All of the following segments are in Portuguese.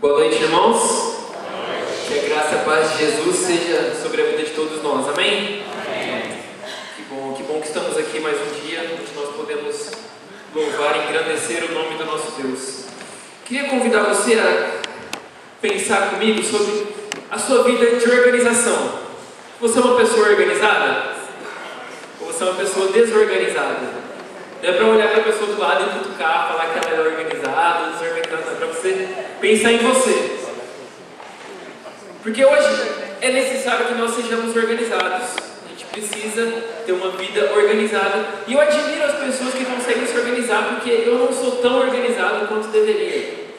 Boa noite, irmãos. Que a graça e a paz de Jesus seja sobre a vida de todos nós. Amém? Amém. Que bom que estamos aqui mais um dia, onde nós podemos louvar e engrandecer o nome do nosso Deus. Queria convidar você a pensar comigo sobre a sua vida de organização. Você é uma pessoa organizada? Ou você é uma pessoa desorganizada? Não é para olhar para a pessoa do lado e cutucar, falar que ela é organizada, desorganizada, é para você pensar em você. Porque hoje é necessário que nós sejamos organizados. A gente precisa ter uma vida organizada. E eu admiro as pessoas que conseguem se organizar, porque eu não sou tão organizado quanto deveria.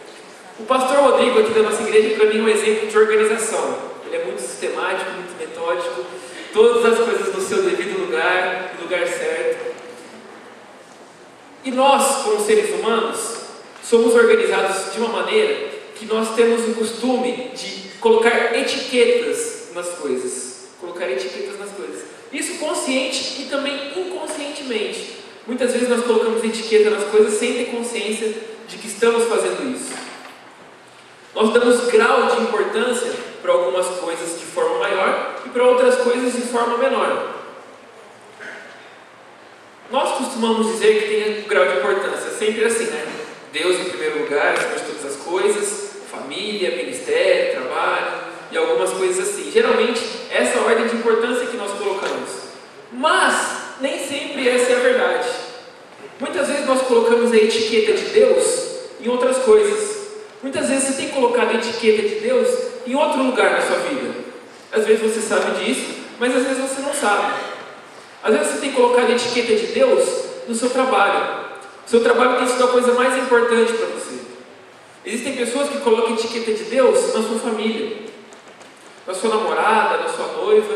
O pastor Rodrigo aqui da nossa igreja, para mim, é um exemplo de organização. Ele é muito sistemático, muito metódico, todas as coisas no seu devido lugar, no lugar certo. E nós, como seres humanos, somos organizados de uma maneira que nós temos o costume de colocar etiquetas nas coisas. Colocar etiquetas nas coisas. Isso consciente e também inconscientemente. Muitas vezes nós colocamos etiqueta nas coisas sem ter consciência de que estamos fazendo isso. Nós damos grau de importância para algumas coisas de forma maior e para outras coisas de forma menor. Nós costumamos dizer que tem um grau de importância, sempre assim, né? Deus em primeiro lugar, acima de todas as coisas, família, ministério, trabalho e algumas coisas assim. Geralmente, essa é a ordem de importância que nós colocamos. Mas, nem sempre essa é a verdade. Muitas vezes nós colocamos a etiqueta de Deus em outras coisas. Muitas vezes você tem colocado a etiqueta de Deus em outro lugar na sua vida. Às vezes você sabe disso, mas às vezes você não sabe. Às vezes você tem colocado a etiqueta de Deus no seu trabalho. O seu trabalho tem sido a coisa mais importante para você. Existem pessoas que colocam a etiqueta de Deus na sua família, na sua namorada, na sua noiva,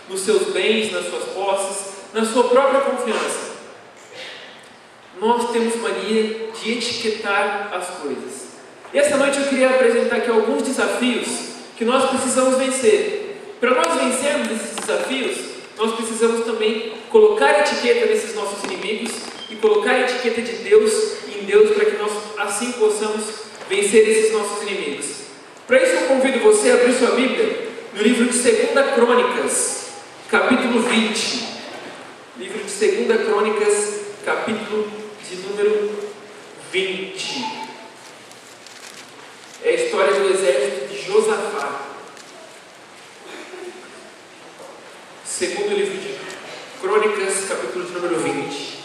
nos seus bens, nas suas posses, na sua própria confiança. Nós temos mania de etiquetar as coisas. E essa noite eu queria apresentar aqui alguns desafios que nós precisamos vencer. Para nós vencermos esses desafios, nós precisamos também colocar etiqueta nesses nossos inimigos e colocar a etiqueta de Deus em Deus para que nós assim possamos vencer esses nossos inimigos. Para isso eu convido você a abrir sua Bíblia no livro de 2 Crônicas, capítulo 20. Livro de 2 Crônicas, capítulo de número 20. É a história do exército de Josafá. Segundo livro de Crônicas, capítulo de número 20.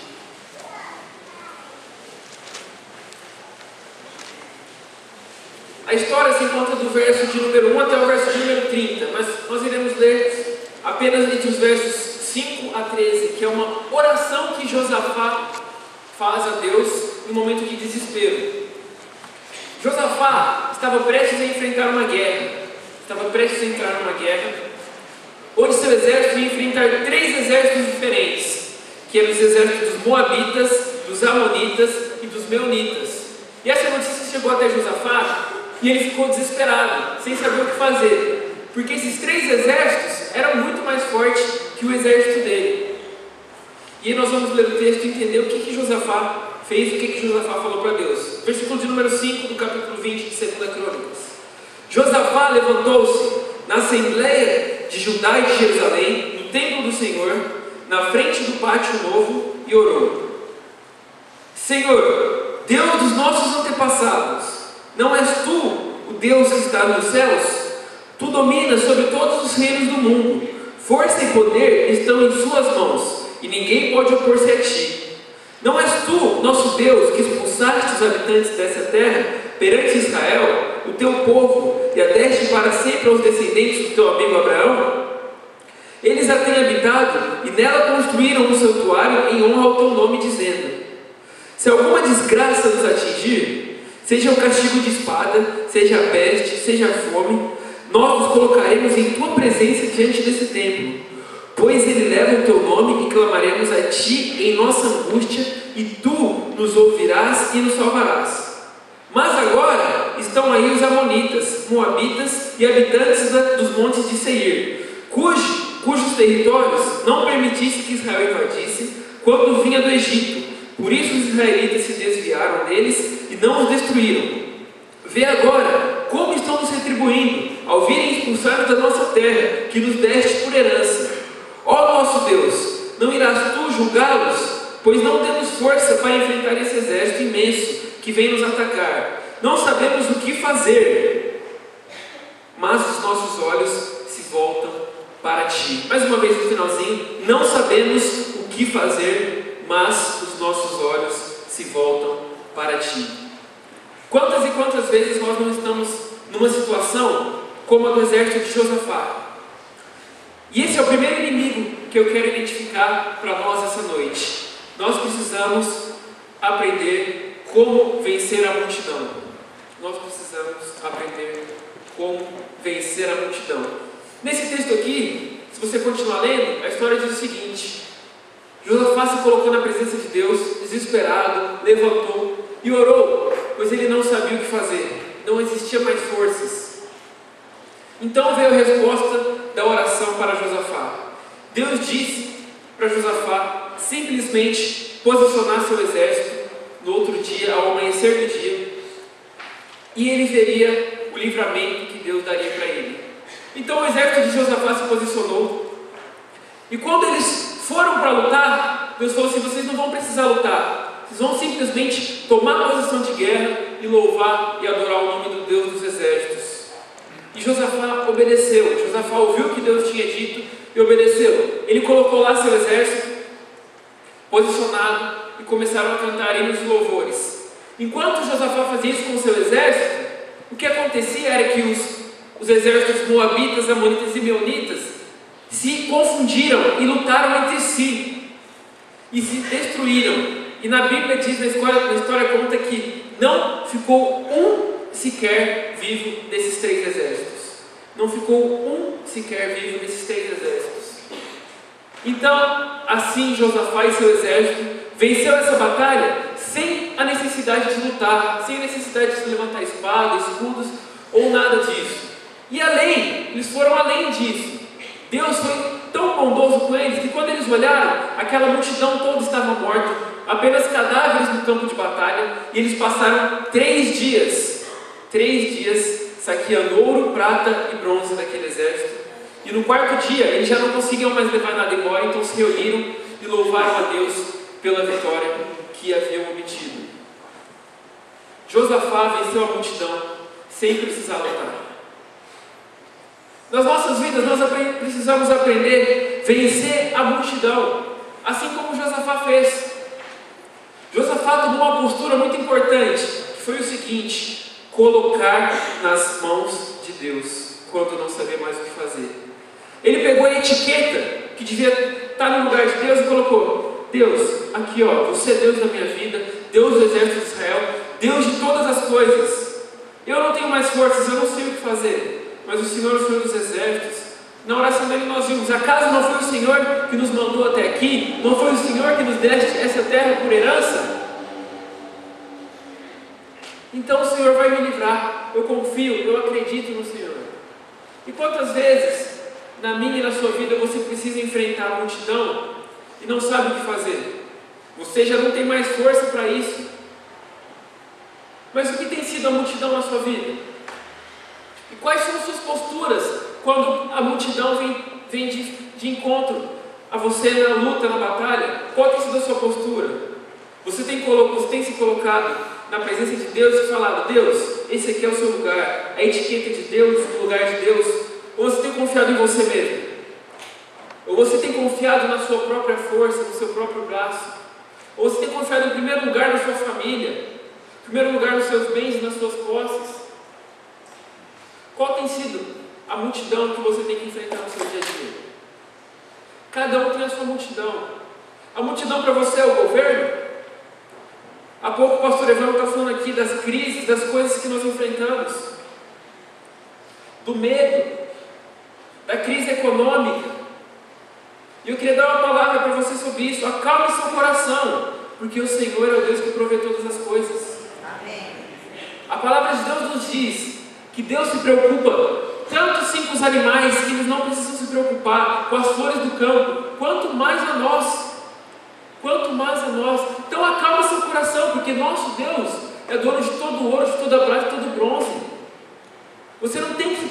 A história se encontra do verso de número 1 até o verso de número 30, mas nós iremos ler apenas entre os versos 5 a 13, que é uma oração que Josafá faz a Deus em um momento de desespero. Josafá estava prestes a enfrentar uma guerra, estava prestes a entrar numa guerra, onde seu exército ia enfrentar 3 exércitos diferentes, que eram os exércitos dos Moabitas, dos Amonitas e dos Meunitas. E essa notícia chegou até Josafá e ele ficou desesperado, sem saber o que fazer, porque esses 3 exércitos eram muito mais fortes que o exército dele. E aí nós vamos ler o texto e entender o que Josafá fez, o que Josafá falou para Deus. Versículo de número 5 do capítulo 20 de 2 Crônicas. Josafá levantou-se na assembleia de Judá e de Jerusalém, no templo do Senhor, na frente do pátio novo, e orou: Senhor, Deus dos nossos antepassados, não és tu o Deus que está nos céus? Tu dominas sobre todos os reinos do mundo. Força e poder estão em suas mãos, e ninguém pode opor-se a ti. Não és tu, nosso Deus, que expulsaste os habitantes dessa terra perante Israel, o teu povo, e a deste para sempre aos descendentes do teu amigo Abraão? Eles a têm habitado e nela construíram um santuário em honra ao teu nome, dizendo: se alguma desgraça nos atingir, seja o castigo de espada, seja a peste, seja a fome, nós nos colocaremos em tua presença diante desse templo, pois ele leva o teu nome e clamaremos a ti em nossa angústia, e tu nos ouvirás e nos salvarás. Mas agora estão aí os Amonitas, Moabitas e habitantes dos montes de Seir, cujos territórios não permitisse que Israel invadisse quando vinha do Egito. Por isso os israelitas se desviaram deles e não os destruíram. Vê agora retribuindo, ao virem expulsar-nos da nossa terra, que nos deste por herança. Ó nosso Deus, não irás tu julgá-los? Pois não temos força para enfrentar esse exército imenso que vem nos atacar. Não sabemos o que fazer, mas os nossos olhos se voltam para ti. Mais uma vez no finalzinho, não sabemos o que fazer, mas os nossos olhos se voltam para ti. Quantas e quantas vezes nós não estamos numa situação como a do exército de Josafá? E esse é o primeiro inimigo que eu quero identificar para nós essa noite. Nós precisamos aprender como vencer a multidão. Nós precisamos aprender como vencer a multidão. Nesse texto aqui, se você continuar lendo, a história diz o seguinte: Josafá se colocou na presença de Deus, desesperado, levantou e orou, pois ele não sabia o que fazer, não existia mais forças. Então veio a resposta da oração para Josafá. Deus disse para Josafá simplesmente posicionar seu exército no outro dia, ao amanhecer do dia, e ele veria o livramento que Deus daria para ele. Então o exército de Josafá se posicionou, e quando eles foram para lutar, Deus falou assim: vocês não vão precisar lutar, vocês vão simplesmente tomar posição de guerra e louvar e adorar o nome do Deus dos exércitos. E Josafá obedeceu. Josafá ouviu o que Deus tinha dito e obedeceu. Ele colocou lá seu exército posicionado e começaram a cantar hinos de louvores. Enquanto Josafá fazia isso com o seu exército, o que acontecia era que os exércitos moabitas, amonitas e meunitas se confundiram e lutaram entre si e se destruíram. E na Bíblia diz, na história conta que não ficou um sequer vivo desses três exércitos. Não ficou um sequer vivo desses três exércitos. Então, assim Josafá e seu exército venceu essa batalha sem a necessidade de lutar, sem a necessidade de levantar espada, escudos ou nada disso. E além, eles foram além disso. Deus foi tão bondoso com eles que quando eles olharam, aquela multidão toda estava morta, apenas cadáveres no campo de batalha, e eles passaram 3 dias saqueando ouro, prata e bronze daquele exército. E no 4º dia, eles já não conseguiam mais levar nada embora, então se reuniram e louvaram a Deus pela vitória que haviam obtido. Josafá venceu a multidão sem precisar lutar. Nas nossas vidas, nós precisamos aprender a vencer a multidão, assim como Josafá fez. Josafá tomou uma postura muito importante, que foi o seguinte: colocar nas mãos de Deus, quando não sabia mais o que fazer. Ele pegou a etiqueta que devia estar no lugar de Deus e colocou: Deus, aqui ó, você é Deus da minha vida, Deus do exército de Israel, Deus de todas as coisas. Eu não tenho mais forças, eu não sei o que fazer, mas o Senhor é o Senhor dos exércitos. Na oração dele nós vimos: acaso não foi o Senhor que nos mandou até aqui? Não foi o Senhor que nos deste essa terra por herança? Então o Senhor vai me livrar, eu confio, eu acredito no Senhor. E quantas vezes, na minha e na sua vida, você precisa enfrentar a multidão e não sabe o que fazer? Você já não tem mais força para isso. Mas o que tem sido a multidão na sua vida? E quais são as suas posturas quando a multidão vem de encontro a você na luta, na batalha? Qual tem sido a sua postura? Você tem se colocado na presença de Deus e falado: Deus, esse aqui é o seu lugar, a etiqueta de Deus, o lugar de Deus? Ou você tem confiado em você mesmo? Ou você tem confiado na sua própria força, no seu próprio braço? Ou você tem confiado em primeiro lugar na sua família, em primeiro lugar nos seus bens e nas suas posses? Qual tem sido a multidão que você tem que enfrentar no seu dia a dia? Cada um tem a sua multidão. A multidão para você é o governo? Há pouco o pastor Evandro está falando aqui das crises, das coisas que nós enfrentamos, do medo, da crise econômica. E eu queria dar uma palavra para você sobre isso. Acalme seu coração, porque o Senhor é o Deus que provê todas as coisas. Amém. A palavra de Deus nos diz que Deus se preocupa tanto sim com os animais, que eles não precisam se preocupar com as flores do campo, quanto mais a nós. Quanto mais a nós. Então acalma seu coração, porque nosso Deus é dono de todo ouro, de toda prata, de todo bronze. Você não tem que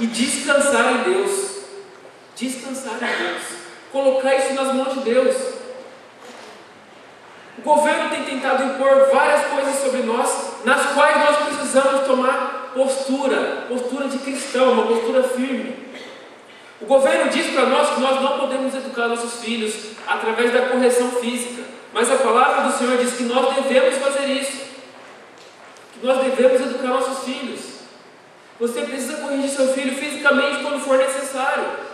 e descansar em Deus. Descansar em Deus. Colocar isso nas mãos de Deus. O governo tem tentado impor várias coisas sobre nós, nas quais nós precisamos tomar postura de cristão, uma postura firme. O governo diz para nós que nós não podemos educar nossos filhos através da correção física, mas a palavra do Senhor diz que nós devemos fazer isso, que nós devemos educar nossos filhos. Você precisa corrigir seu filho fisicamente quando for necessário.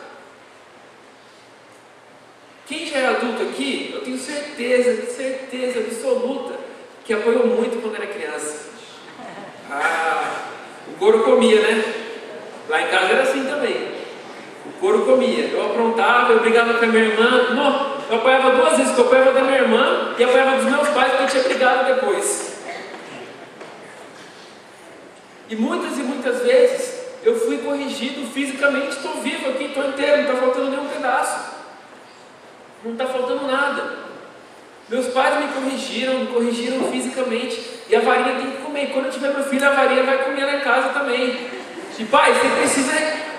Quem já é adulto aqui, eu tenho certeza absoluta que apanhou muito quando era criança. O couro comia, né? Lá em casa era assim também. O couro comia. Eu aprontava, eu brigava com a minha irmã. Não, eu apanhava 2 vezes, eu apanhava da minha irmã e apanhava dos meus pais, porque eu tinha brigado depois. E muitas vezes eu fui corrigido fisicamente. Estou vivo aqui, estou inteiro, não está faltando nenhum pedaço. Não está faltando nada. Meus pais me corrigiram fisicamente. E a varinha tem que comer. Quando eu tiver meu filho, a varinha vai comer lá em casa também. E pai, você precisa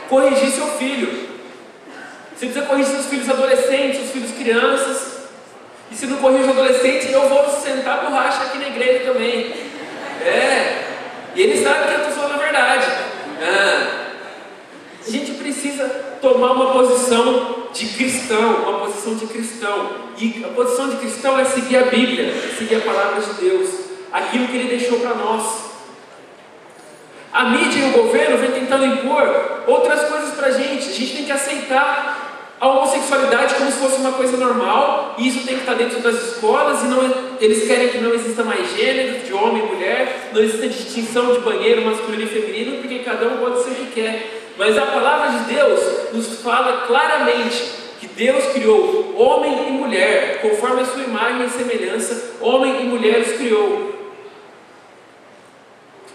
corrigir seu filho. Você precisa corrigir seus filhos adolescentes, seus filhos crianças. E se não corrige o adolescente, eu vou sentar borracha aqui na igreja também. E eles sabem que eu estou falando a verdade. A gente precisa tomar uma posição de cristão, E a posição de cristão é seguir a Bíblia, seguir a palavra de Deus, aquilo que Ele deixou para nós. A mídia e o governo vem tentando impor outras coisas para a gente tem que aceitar a homossexualidade como se fosse uma coisa normal, e isso tem que estar dentro das escolas, e eles querem que não exista mais gênero, de homem e mulher, não exista distinção de banheiro masculino e feminino, porque cada um pode ser o que quer. Mas a palavra de Deus nos fala claramente que Deus criou homem e mulher, conforme a sua imagem e semelhança, homem e mulher os criou.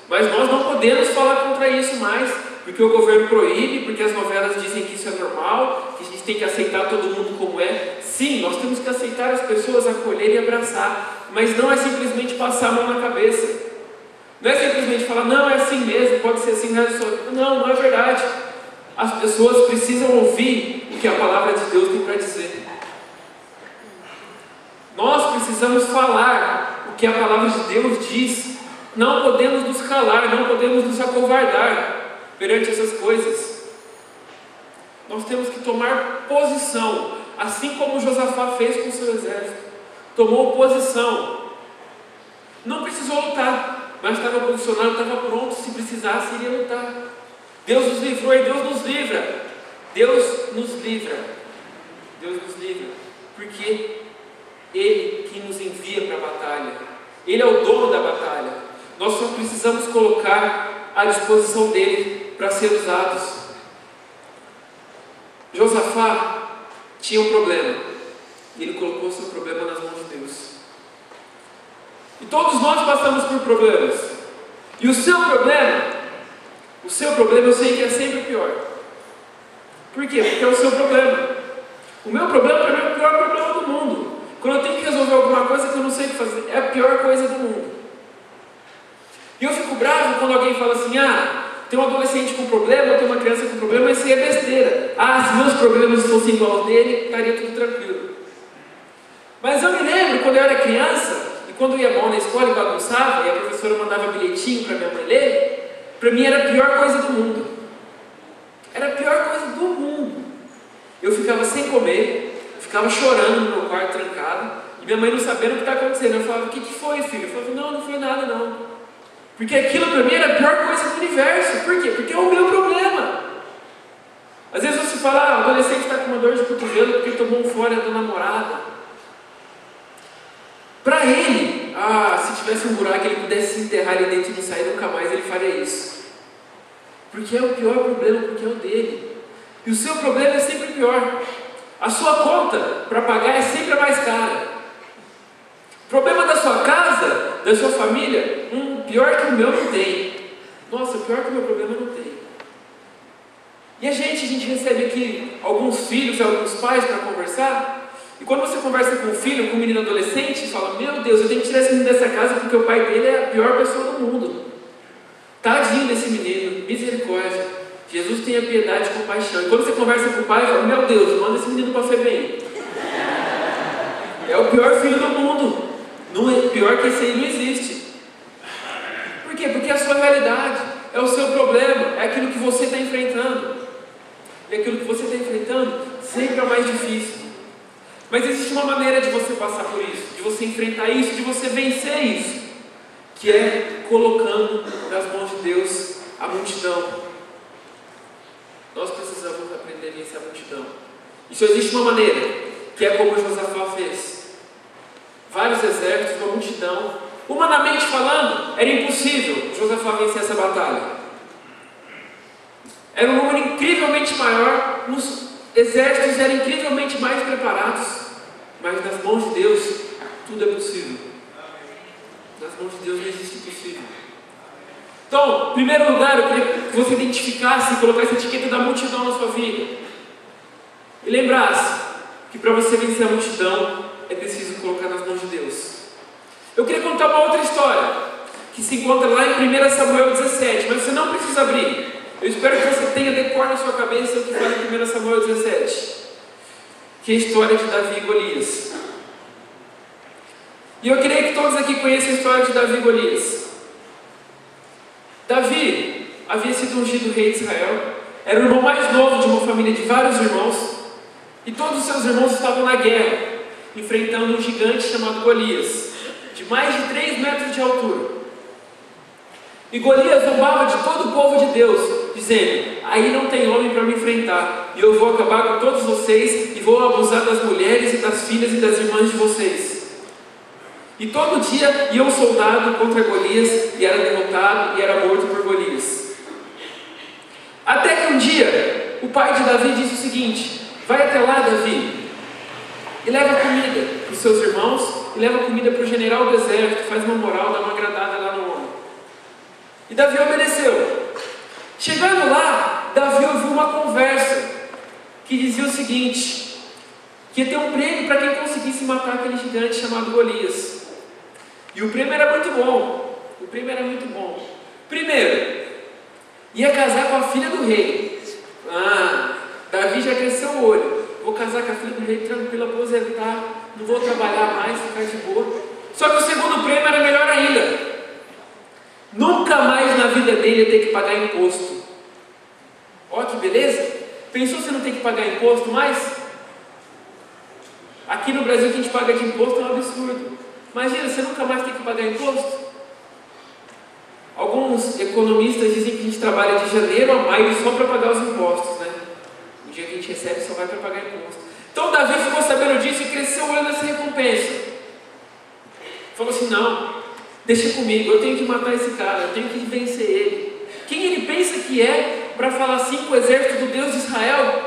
Mas nós não podemos falar contra isso mais, porque o governo proíbe, porque as novelas dizem que isso é normal, que a gente tem que aceitar todo mundo como é. Sim, nós temos que aceitar as pessoas, acolher e abraçar, mas não é simplesmente passar a mão na cabeça. Não é simplesmente falar, não, é assim mesmo, pode ser assim, não é verdade. As pessoas precisam ouvir o que a palavra de Deus tem para dizer. Nós precisamos falar o que a palavra de Deus diz. Não podemos nos calar, não podemos nos acovardar perante essas coisas. Nós temos que tomar posição, assim como Josafá fez com o seu exército. Tomou posição. Não precisou lutar, mas estava posicionado, estava pronto. Se precisasse, iria lutar. Deus nos livrou e Deus nos livra. Deus nos livra. Deus nos livra. Porque Ele que nos envia para a batalha. Ele é o dono da batalha. Nós só precisamos colocar à disposição dele para ser usados. Josafá tinha um problema. E ele colocou o seu problema nas mãos de Deus. E todos nós passamos por problemas. E o seu problema eu sei que é sempre o pior. Por quê? Porque é o seu problema. O meu problema para mim é o pior problema do mundo. Quando eu tenho que resolver alguma coisa que eu não sei o que fazer, é a pior coisa do mundo. E eu fico bravo quando alguém fala assim, tem um adolescente com problema, tem uma criança com problema, isso aí é besteira. Se meus problemas fossem igual aos dele, estaria tudo tranquilo. Mas eu me lembro quando eu era criança, e quando eu ia mal na escola e bagunçava, e a professora mandava bilhetinho para minha mãe ler, para mim era a pior coisa do mundo. Era a pior coisa do mundo. Eu ficava sem comer, ficava chorando no meu quarto trancado, e minha mãe não sabendo o que está acontecendo. Eu falava, o que foi, filho? Eu falava, não foi nada não. Porque aquilo para mim era a pior coisa do universo. Por quê? Porque é o meu problema. Às vezes você fala, o adolescente está com uma dor de cotovelo porque tomou um fora da namorada. Para ele, se tivesse um buraco ele pudesse se enterrar ali dentro e não sair nunca mais, ele faria isso. Porque é o pior problema, porque é o dele. E o seu problema é sempre pior. A sua conta para pagar é sempre a mais cara. O problema da sua casa, da sua família, pior que o meu não tem. Nossa, pior que o meu problema não tem. E a gente recebe aqui alguns filhos e alguns pais para conversar. E quando você conversa com um filho, com um menino adolescente, fala, meu Deus, eu tenho que tirar esse menino dessa casa porque o pai dele é a pior pessoa do mundo. Tadinho desse menino, misericórdia. Jesus tenha piedade e compaixão. E quando você conversa com o pai, fala, meu Deus, manda esse menino para a FEBEM. É o pior filho do mundo. Não é pior que esse aí não existe. Por quê? Porque é a sua realidade, é o seu problema, é aquilo que você está enfrentando. E aquilo que você está enfrentando sempre é mais difícil. Mas existe uma maneira de você passar por isso, de você enfrentar isso, de você vencer isso, que é colocando nas mãos de Deus a multidão. Nós precisamos aprender a vencer a multidão. E só existe uma maneira, que é como Josafá fez. Vários exércitos, uma multidão. Humanamente falando, era impossível Josafá vencer essa batalha. Era um número incrivelmente maior, os exércitos eram incrivelmente mais preparados, mas nas mãos de Deus, tudo é possível. Nas mãos de Deus não existe impossível. Então, em primeiro lugar, eu queria que você identificasse e colocasse a etiqueta da multidão na sua vida. E lembrasse que para você vencer a multidão, é preciso colocar nas mãos de Deus. Eu queria contar uma outra história, que se encontra lá em 1 Samuel 17, mas você não precisa abrir. Eu espero que você tenha decor na sua cabeça o que fala em 1 Samuel 17, que é a história de Davi e Golias. E eu queria que todos aqui conheçam a história de Davi e Golias. Davi havia sido ungido rei de Israel, era o irmão mais novo de uma família de vários irmãos, e todos os seus irmãos estavam na guerra, enfrentando um gigante chamado Golias, de mais de 3 metros de altura. E Golias zombava de todo o povo de Deus, dizendo, aí não tem homem para me enfrentar, e eu vou acabar com todos vocês, e vou abusar das mulheres e das filhas e das irmãs de vocês. E todo dia ia um soldado contra Golias, e era derrotado, e era morto por Golias. Até que um dia, o pai de Davi disse o seguinte, vai até lá, Davi, e leva comida para os seus irmãos, e leva comida para o general do exército, faz uma moral, dá uma agradada lá no homem. E Davi obedeceu. Chegando lá, Davi ouviu uma conversa, que dizia o seguinte, que ia ter um prêmio para quem conseguisse matar aquele gigante chamado Golias. E o prêmio era muito bom. O prêmio era muito bom. Primeiro, ia casar com a filha do rei. Davi já cresceu o olho. Vou casar com a filha do rei, tranquilo, aposentar, não vou trabalhar mais, ficar de boa. Só que o segundo prêmio era melhor ainda. Nunca mais na vida dele ia ter que pagar imposto. Ó que beleza! Pensou se não tem que pagar imposto mais? Aqui no Brasil o que a gente paga de imposto é um absurdo. Imagina, você nunca mais tem que pagar imposto? Alguns economistas dizem que a gente trabalha de janeiro a maio só para pagar os impostos, né? O dia que a gente recebe só vai para pagar imposto. Então Davi ficou sabendo disso e cresceu olhando essa recompensa. Falou assim, não, deixa comigo, eu tenho que matar esse cara, eu tenho que vencer ele. Quem ele pensa que é para falar assim com o exército do Deus de Israel?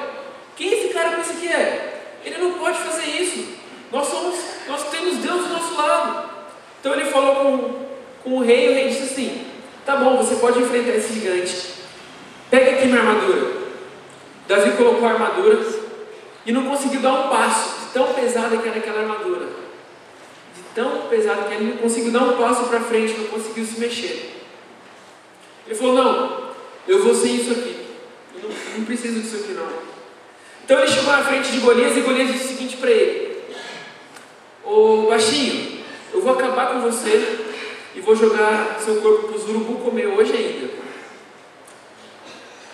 Quem esse cara pensa que é? Ele não pode fazer isso. Nós temos Deus do nosso lado. Então ele falou com o rei disse assim, tá bom, você pode enfrentar esse gigante. Pega aqui minha armadura. Davi colocou a armadura e não conseguiu dar um passo, de tão pesada que era aquela armadura. De tão pesada que ele não conseguiu dar um passo para frente, não conseguiu se mexer. Ele falou, não, eu vou sem isso aqui. Eu não preciso disso aqui não. Então ele chegou na frente de Golias e Golias disse o seguinte para ele, ô baixinho, eu vou acabar com você e vou jogar seu corpo para os urubus comer hoje ainda.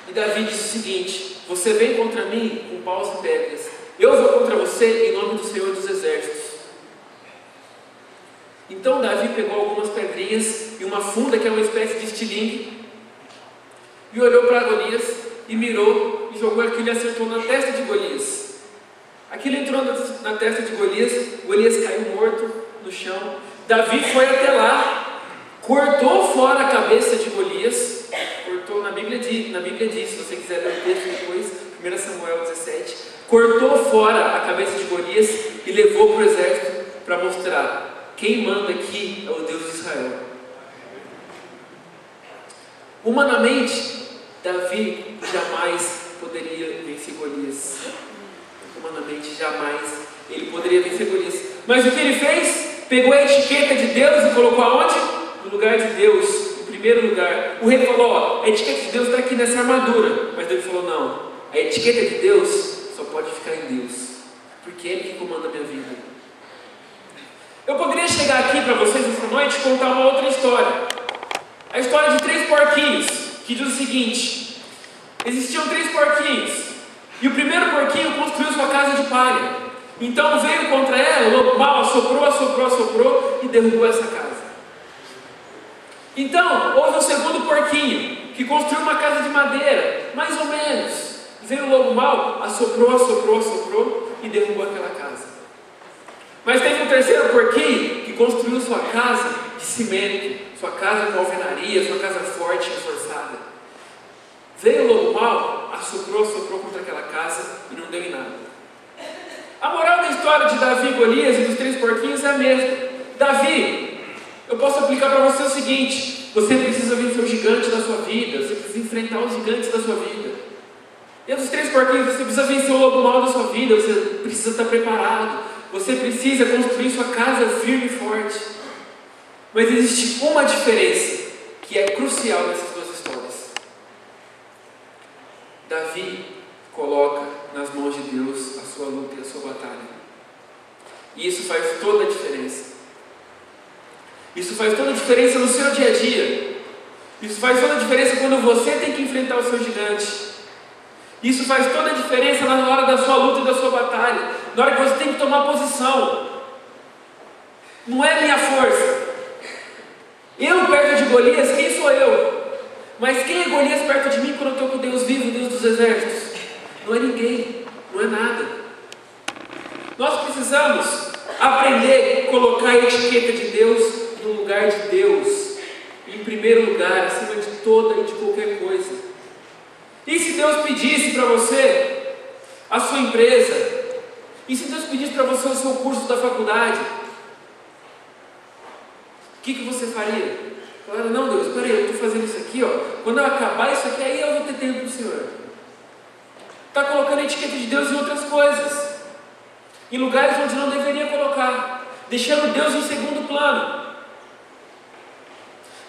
E Davi disse o seguinte, você vem contra mim com paus e pedras, eu vou contra você em nome do Senhor dos Exércitos. Então Davi pegou algumas pedrinhas e uma funda que é uma espécie de estilingue e olhou para Golias e mirou e jogou aquilo e acertou na testa de Golias. Aquilo entrou na testa de Golias, Golias caiu morto no chão. Davi foi até lá, cortou fora a cabeça de Golias, cortou, na Bíblia diz, se você quiser ler o texto depois, 1 Samuel 17, cortou fora a cabeça de Golias e levou para o exército para mostrar, quem manda aqui é o Deus de Israel. Humanamente, Davi jamais poderia vencer Golias. Humanamente, jamais ele poderia vencer Golias. Mas o que ele fez? Pegou a etiqueta de Deus e colocou aonde? No lugar de Deus, em primeiro lugar. O rei falou, ó, a etiqueta de Deus está aqui nessa armadura. Mas Davi falou, não, a etiqueta de Deus só pode ficar em Deus, porque é Ele que comanda a minha vida. Eu poderia chegar aqui para vocês essa noite e contar uma outra história. A história de 3 porquinhos, que diz o seguinte: existiam 3 porquinhos, e o primeiro porquinho construiu sua casa de palha. Então veio contra ela, o lobo mau assoprou e derrubou essa casa. Então houve um segundo porquinho, que construiu uma casa de madeira, mais ou menos. Veio o lobo mau, assoprou e derrubou aquela casa. Mas teve um terceiro porquinho que construiu sua casa de cimento, sua casa com alvenaria, sua casa forte e reforçada. Veio o lobo mau, assoprou contra aquela casa e não deu em nada. A moral da história de Davi e Golias e dos 3 porquinhos é a mesma. Davi, eu posso aplicar para você o seguinte: você precisa vencer o gigante da sua vida, você precisa enfrentar os gigantes da sua vida. E dos 3 porquinhos, você precisa vencer o lobo mau da sua vida, você precisa estar preparado, você precisa construir sua casa firme e forte. Mas existe uma diferença que é crucial nessas 2 histórias. Davi coloca nas mãos de Deus a sua luta e a sua batalha. E isso faz toda a diferença. Isso faz toda a diferença no seu dia a dia. Isso faz toda a diferença quando você tem que enfrentar o seu gigante. Isso faz toda a diferença na hora da sua luta e da sua batalha. Na hora que você tem que tomar posição. Não é minha força. Eu perto de Golias, quem sou eu? Mas quem é Golias perto de mim quando eu estou com Deus vivo, Deus dos exércitos? Não é ninguém, não é nada. Nós precisamos aprender a colocar a etiqueta de Deus no lugar de Deus, em primeiro lugar, acima de toda e de qualquer coisa. E se Deus pedisse para você a sua empresa? E se Deus pedisse para você o seu curso da faculdade? O que você faria? Falaram, não Deus, espera aí, eu estou fazendo isso aqui, ó. Quando eu acabar isso aqui, aí eu vou ter tempo para o Senhor. Está colocando a etiqueta de Deus em outras coisas, em lugares onde não deveria colocar, deixando Deus em segundo plano.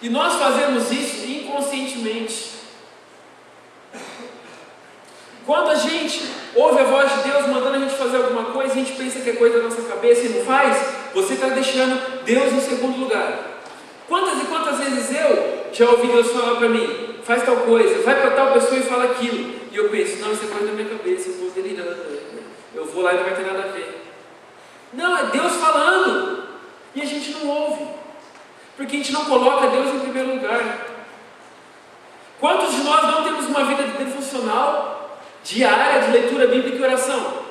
E nós fazemos isso inconscientemente. Quando a gente ouve a voz de Deus mandando a gente fazer alguma coisa, a gente pensa que é coisa da nossa cabeça e não faz, você está deixando Deus em segundo lugar. Quantas e quantas vezes eu já ouvi Deus falar para mim, faz tal coisa, vai para tal pessoa e fala aquilo, e eu penso, não, isso é coisa da minha cabeça, eu estou delirando, eu vou lá e não vai ter nada a ver. Não, é Deus falando, e a gente não ouve, porque a gente não coloca Deus em primeiro lugar. Quantos de nós não temos uma vida devocional diária de leitura bíblica e oração?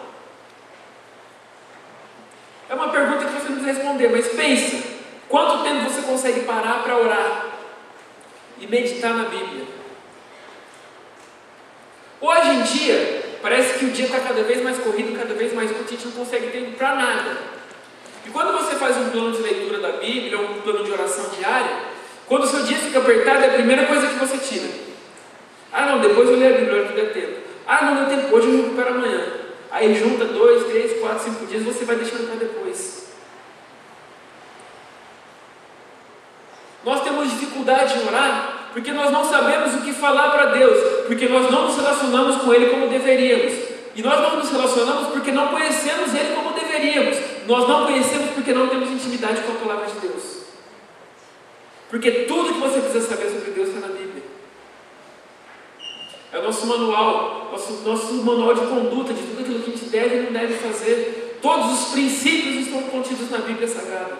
É uma pergunta que você não precisa responder, mas pensa, quanto tempo você consegue parar para orar e meditar na Bíblia? Hoje em dia, parece que o dia está cada vez mais corrido, cada vez mais curto, a gente não consegue tempo para nada. E quando você faz um plano de leitura da Bíblia, ou um plano de oração diária, quando o seu dia fica apertado, é a primeira coisa que você tira. Ah não, depois eu leio a Bíblia, que der tempo. Ah, não deu tempo, hoje eu recupero amanhã. Aí junta 2, 3, 4, 5 dias, você vai deixando para depois. Nós temos dificuldade em orar porque nós não sabemos o que falar para Deus, porque nós não nos relacionamos com Ele como deveríamos. E nós não nos relacionamos porque não conhecemos Ele como deveríamos. Nós não conhecemos porque não temos intimidade com a palavra de Deus. Porque tudo que você precisa saber sobre Deus está na Bíblia. É o nosso manual, nosso manual de conduta, de tudo aquilo que a gente deve e não deve fazer. Todos os princípios estão contidos na Bíblia Sagrada.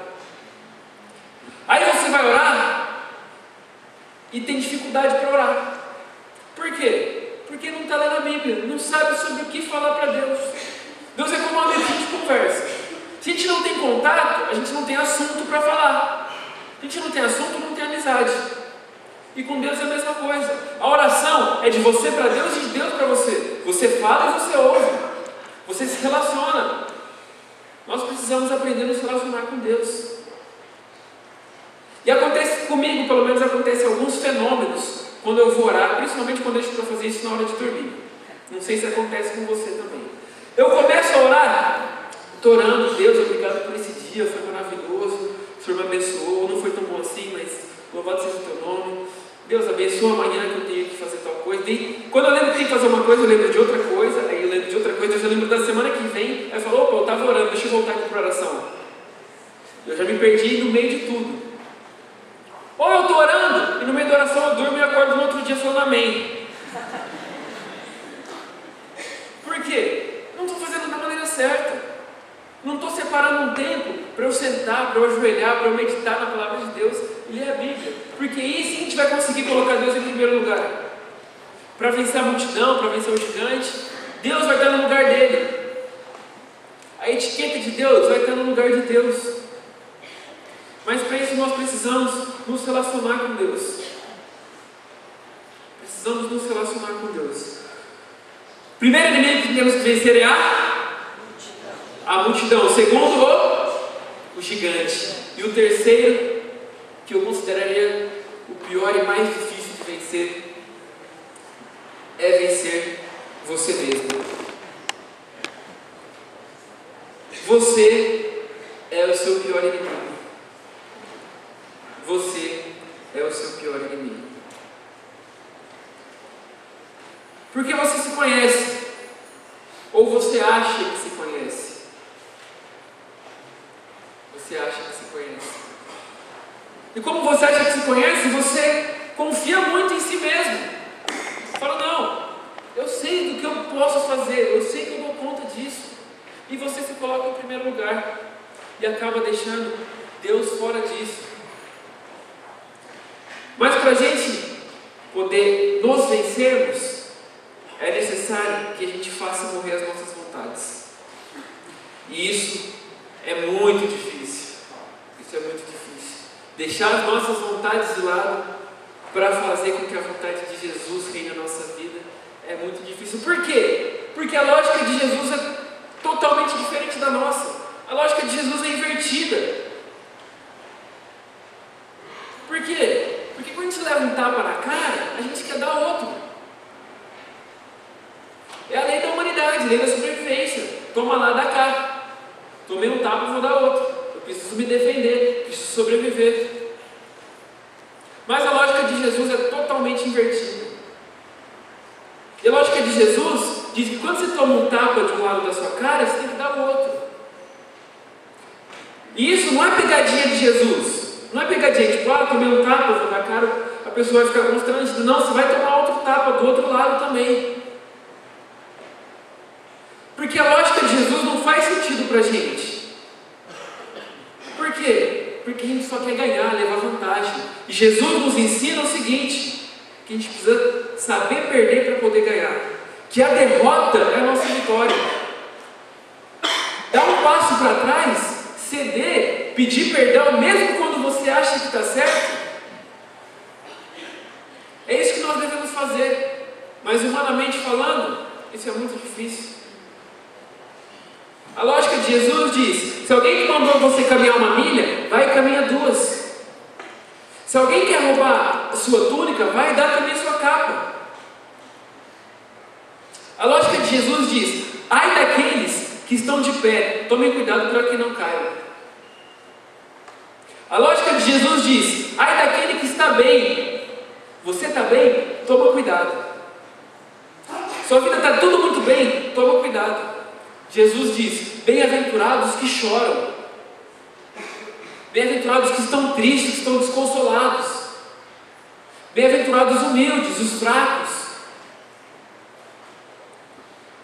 Aí você vai orar e tem dificuldade para orar. Por quê? Porque não está lendo a Bíblia, não sabe sobre o que falar para Deus. Deus é como um amigo que a gente conversa. Se a gente não tem contato, a gente não tem assunto para falar. Se a gente não tem assunto, não tem amizade. E com Deus é a mesma coisa. A oração é de você para Deus e de Deus para você. Você fala e você ouve. Você se relaciona. Nós precisamos aprender a nos relacionar com Deus. E acontece comigo, pelo menos acontece alguns fenômenos quando eu vou orar, principalmente quando eu estou para fazer isso na hora de dormir. Não sei se acontece com você também. Eu começo a orar, estou orando, Deus, obrigado por esse dia, foi maravilhoso, o Senhor me abençoou, não foi tão bom assim, mas louvado seja o teu nome. Deus abençoa amanhã que eu tenho que fazer tal coisa. E quando eu lembro que tenho que fazer uma coisa, eu lembro de outra coisa. Aí eu lembro de outra coisa, eu já lembro da semana que vem. Aí eu falo, opa, eu estava orando, deixa eu voltar aqui para a oração. Eu já me perdi no meio de tudo. Ou eu estou orando, e no meio da oração eu durmo e acordo no outro dia falando amém. Por quê? Não estou fazendo da maneira certa. Não estou separando um tempo para eu sentar, para eu ajoelhar, para eu meditar na palavra de Deus e ler a Bíblia. Porque aí sim a gente vai conseguir colocar Deus em primeiro lugar. Para vencer a multidão, para vencer o gigante, Deus vai estar no lugar dele. A etiqueta de Deus vai estar no lugar de Deus. Mas para isso nós precisamos nos relacionar com Deus. Precisamos nos relacionar com Deus. Primeiro inimigo que temos que vencer é a multidão. O segundo, o gigante. E o terceiro, que eu consideraria o pior e mais difícil de vencer, é vencer você mesmo. Você é o seu pior inimigo. Você é o seu pior inimigo. Porque você se conhece, ou você acha que se conhece. Você acha que se conhece. E como você acha que se conhece, você confia muito em si mesmo. Fala, não, eu sei do que eu posso fazer, eu sei que eu dou conta disso. E você se coloca em primeiro lugar e acaba deixando Deus fora disso. Mas para a gente poder nos vencermos, é necessário que a gente faça morrer as nossas vontades. E isso é muito difícil. Isso é muito difícil. Deixar as nossas vontades de lado para fazer com que a vontade de Jesus reine na nossa vida é muito difícil. Por quê? Porque a lógica de Jesus é totalmente diferente da nossa. A lógica de Jesus é invertida. Por quê? Porque quando a gente leva um tapa na cara, a gente quer dar outro. É a lei da humanidade, a lei da sobrevivência. Toma lá, dá cá. Tomei um tapa, vou dar outro. Eu preciso me defender, preciso sobreviver. Mas a lógica de Jesus é totalmente invertida. E a lógica de Jesus diz que quando você toma um tapa de um lado da sua cara, você tem que dar o outro. E isso não é pegadinha de Jesus. Não é pegadinha, tipo, tomei um tapa, vou dar cara, a pessoa vai ficar constrangida. Não, você vai tomar outro tapa do outro lado também. Porque a lógica de Jesus não faz sentido pra gente. Por quê? Porque a gente só quer ganhar, levar vantagem. E Jesus nos ensina o seguinte, que a gente precisa saber perder para poder ganhar. Que a derrota é a nossa vitória. Dar um passo para trás, ceder, pedir perdão, mesmo quando você acha que está certo. É isso que nós devemos fazer. Mas humanamente falando, isso é muito difícil. A lógica de Jesus diz: se alguém que mandou você caminhar uma milha, vai e caminha 2. Se alguém quer roubar a sua túnica, vai e dá também a sua capa. A lógica de Jesus diz: ai daqueles que estão de pé, tomem cuidado para que não caiam. A lógica de Jesus diz: ai daquele que está bem, você está bem? Toma cuidado. Sua vida está tudo muito bem? Toma cuidado. Jesus diz: bem-aventurados que choram, bem-aventurados que estão tristes, que estão desconsolados, bem-aventurados os humildes, os fracos.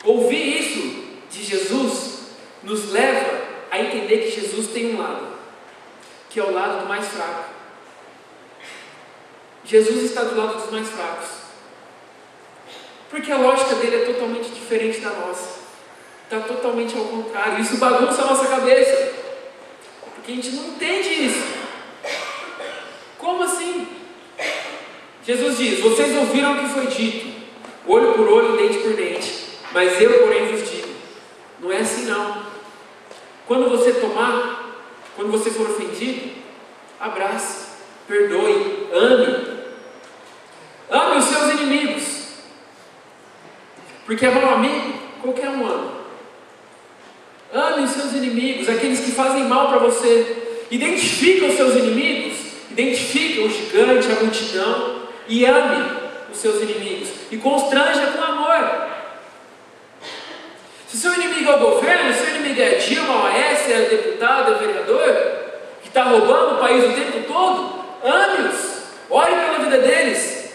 Ouvir isso de Jesus nos leva a entender que Jesus tem um lado, que é o lado do mais fraco. Jesus está do lado dos mais fracos, porque a lógica dele é totalmente diferente da nossa. Está totalmente ao contrário. Isso bagunça a nossa cabeça, porque a gente não entende isso. Como assim? Jesus diz: vocês ouviram o que foi dito, olho por olho, dente por dente, mas eu porém vos digo. Não é assim não. Quando você quando você for ofendido, abrace, perdoe, ame. Ame os seus inimigos, porque amar um amigo, qualquer um ama. Ame os seus inimigos, aqueles que fazem mal para você. Identifica os seus inimigos, identifica o gigante, a multidão, e ame os seus inimigos e constranja com amor. Se seu inimigo é o governo, se seu inimigo é a Dilma, a Aécia, é deputado, é vereador, que está roubando o país o tempo todo, ame-os, ore pela vida deles.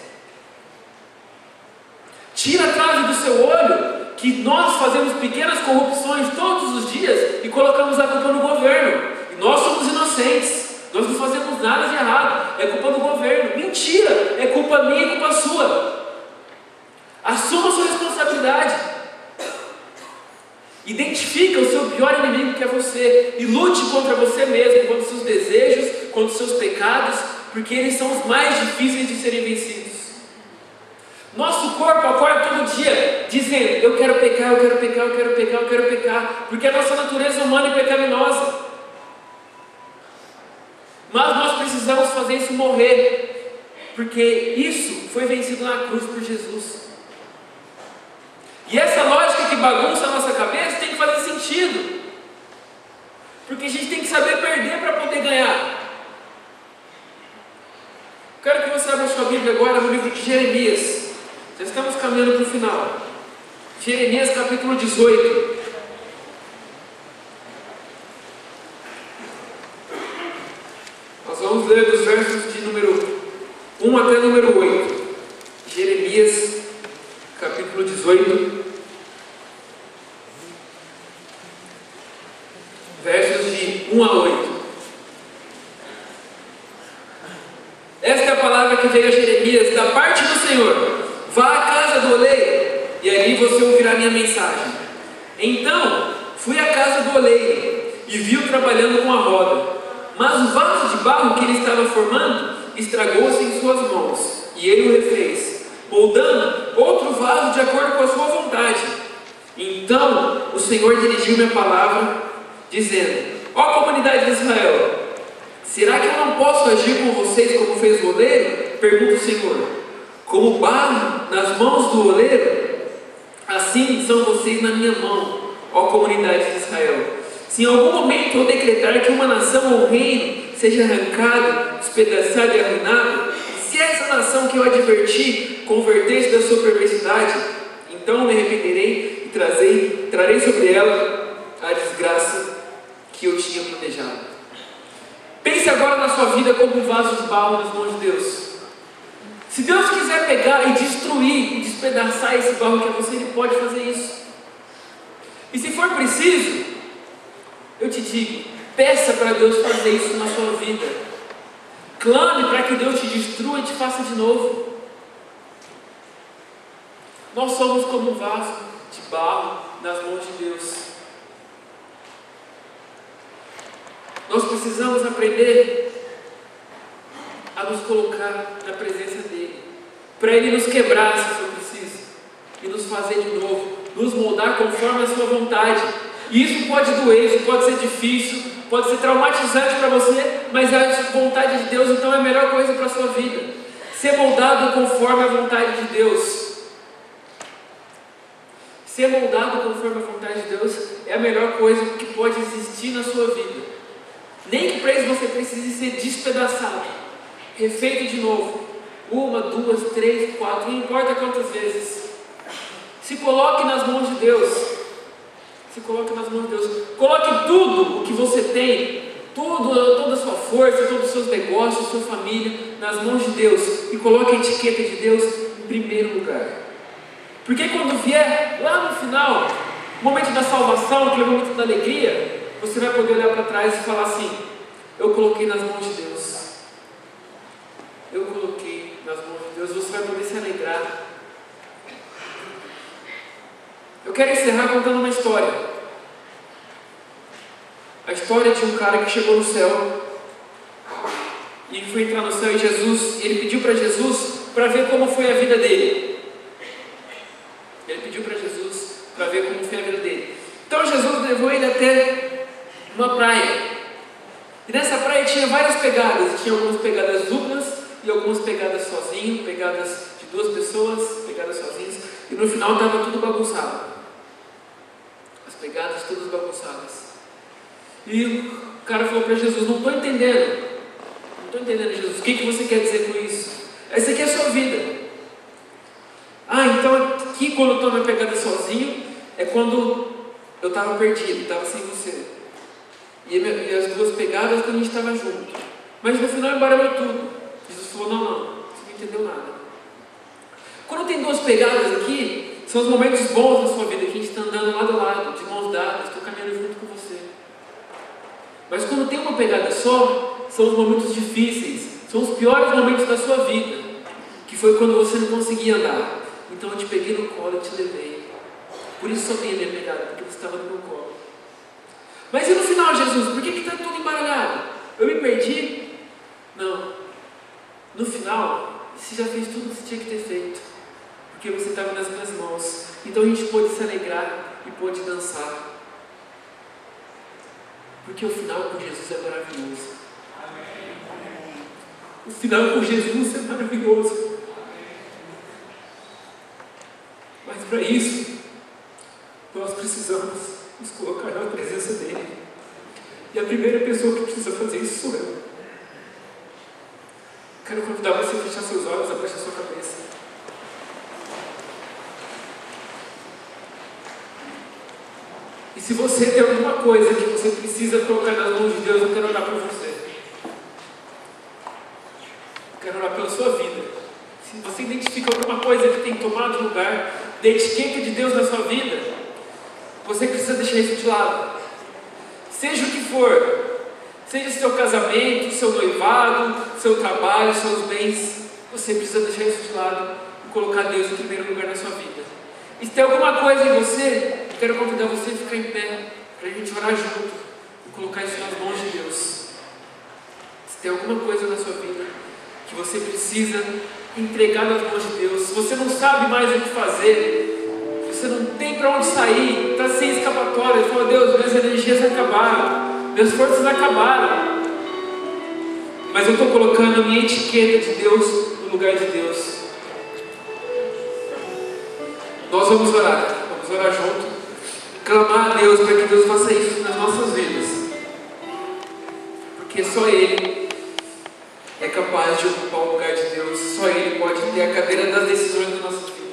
Tira a trave do seu olho, que nós fazemos pequenas corrupções todos os dias e colocamos a culpa no governo. E nós somos inocentes, nós não fazemos nada de errado, é culpa do governo. Mentira, é culpa minha e culpa sua. Assuma a sua responsabilidade. Identifica o seu pior inimigo, que é você, e lute contra você mesmo, contra os seus desejos, contra os seus pecados, porque eles são os mais difíceis de serem vencidos. Nosso corpo acorda todo dia dizendo: eu quero pecar, eu quero pecar, eu quero pecar, eu quero pecar, porque a nossa natureza humana é pecaminosa. Mas nós precisamos fazer isso morrer, porque isso foi vencido na cruz por Jesus. E essa lógica que bagunça a nossa cabeça tem que fazer sentido, porque a gente tem que saber perder para poder ganhar. Quero que você abra sua Bíblia agora no livro de Jeremias. Já estamos caminhando para o final. Jeremias capítulo 18. Nós vamos ler dos versos de número 1 até número 8. Jeremias capítulo 18. Versos de 1 a 8. Esta é a palavra que veio a Jeremias da parte do Senhor: vá à casa do oleiro, e ali você ouvirá minha mensagem. Então fui à casa do oleiro e vi-o trabalhando com a roda, mas o vaso de barro que ele estava formando estragou-se em suas mãos, e ele o refez, moldando outro vaso de acordo com a sua vontade. Então o Senhor dirigiu-me a palavra, dizendo: ó comunidade de Israel, será que eu não posso agir com vocês como fez o oleiro? Pergunta o Senhor. Como barro nas mãos do oleiro, assim são vocês na minha mão, ó comunidade de Israel. Se em algum momento eu decretar que uma nação ou um reino seja arrancado, despedaçado e arruinado, se essa nação que eu adverti converter-se da sua perversidade, então me arrependerei e trarei sobre ela a desgraça que eu tinha planejado. Pense agora na sua vida como um vaso de barro nas mãos de Deus. Se Deus quiser pegar e destruir e despedaçar esse barro que é você, Ele pode fazer isso. E se for preciso, eu te digo, peça para Deus fazer isso na sua vida. Clame para que Deus te destrua e te faça de novo. Nós somos como um vaso de barro nas mãos de Deus. Nós precisamos aprender a nos colocar na presença dEle, para Ele nos quebrar se for preciso, e nos fazer de novo, nos moldar conforme a sua vontade. E isso pode doer, isso pode ser difícil, pode ser traumatizante para você, mas é a vontade de Deus, então é a melhor coisa para a sua vida. Ser moldado conforme a vontade de Deus. Ser moldado conforme a vontade de Deus é a melhor coisa que pode existir na sua vida. Nem que para isso você precise ser despedaçado, refeito de novo, 1, 2, 3, 4, não importa quantas vezes. Se coloque nas mãos de Deus. Se coloque nas mãos de Deus. Coloque tudo o que você tem, toda a sua força, todos os seus negócios, sua família, nas mãos de Deus. E coloque a etiqueta de Deus em primeiro lugar. Porque quando vier lá no final, o momento da salvação, aquele momento da alegria, você vai poder olhar para trás e falar assim: eu coloquei nas mãos de Deus. Eu coloquei nas mãos de Deus. Você vai poder se alegrar. Eu quero encerrar contando uma história. A história de um cara que chegou no céu e foi entrar no céu, e ele pediu para Jesus para ver como foi a vida dele. Ele pediu para Jesus para ver como foi a vida dele. Então Jesus levou ele até uma praia. E nessa praia tinha várias pegadas. Tinha algumas pegadas duplas e algumas pegadas sozinho, pegadas de 2 pessoas, pegadas sozinhas. E no final estava tudo bagunçado. As pegadas todas bagunçadas. E o cara falou para Jesus: não estou entendendo. Não estou entendendo, Jesus. O que você quer dizer com isso? Essa aqui é a sua vida. Então aqui quando eu estou na pegada sozinho, é quando eu estava perdido, estava sem você. E as duas pegadas quando a gente estava junto. Mas no final embaralhou tudo. Jesus falou, não, você não entendeu nada. Quando tem duas pegadas aqui, são os momentos bons da sua vida, que a gente está andando lado a lado, de mãos dadas, estou caminhando junto com você. Mas quando tem uma pegada só, são os momentos difíceis, são os piores momentos da sua vida, que foi quando você não conseguia andar. Então eu te peguei no colo e te levei. Por isso só tem a minha pegada, porque você estava no meu colo. Mas e no final, Jesus? Por que está tudo embaralhado? Eu me perdi? Não. No final, você já fez tudo o que você tinha que ter feito. Porque você estava nas minhas mãos. Então a gente pôde se alegrar e pôde dançar. Porque o final com Jesus é maravilhoso. O final com Jesus é maravilhoso. Mas para isso, nós precisamos nos colocar na presença dEle. E a primeira pessoa que precisa fazer isso sou eu. Quero convidar você a fechar seus olhos, abaixar sua cabeça. E se você tem alguma coisa que você precisa colocar nas mãos de Deus, eu quero orar por você. Eu quero orar pela sua vida. Se você identifica alguma coisa que tem tomado lugar da etiqueta de Deus na sua vida, você precisa deixar isso de lado. Seja o que for, seja seu casamento, seu noivado, seu trabalho, seus bens, você precisa deixar isso de lado e colocar Deus em primeiro lugar na sua vida. E se tem alguma coisa em você, eu quero convidar você a ficar em pé, para a gente orar junto e colocar isso nas mãos de Deus. Se tem alguma coisa na sua vida que você precisa entregar nas mãos de Deus, se você não sabe mais o que fazer, se você não tem para onde sair, está sem escapatória, fala, Deus, minhas energias acabaram, minhas forças acabaram, mas eu estou colocando a minha etiqueta de Deus no lugar de Deus. Nós vamos orar junto, clamar a Deus para que Deus faça isso nas nossas vidas, porque só Ele é capaz de ocupar o lugar de Deus, só Ele pode ter a cadeira das decisões das nossas vidas.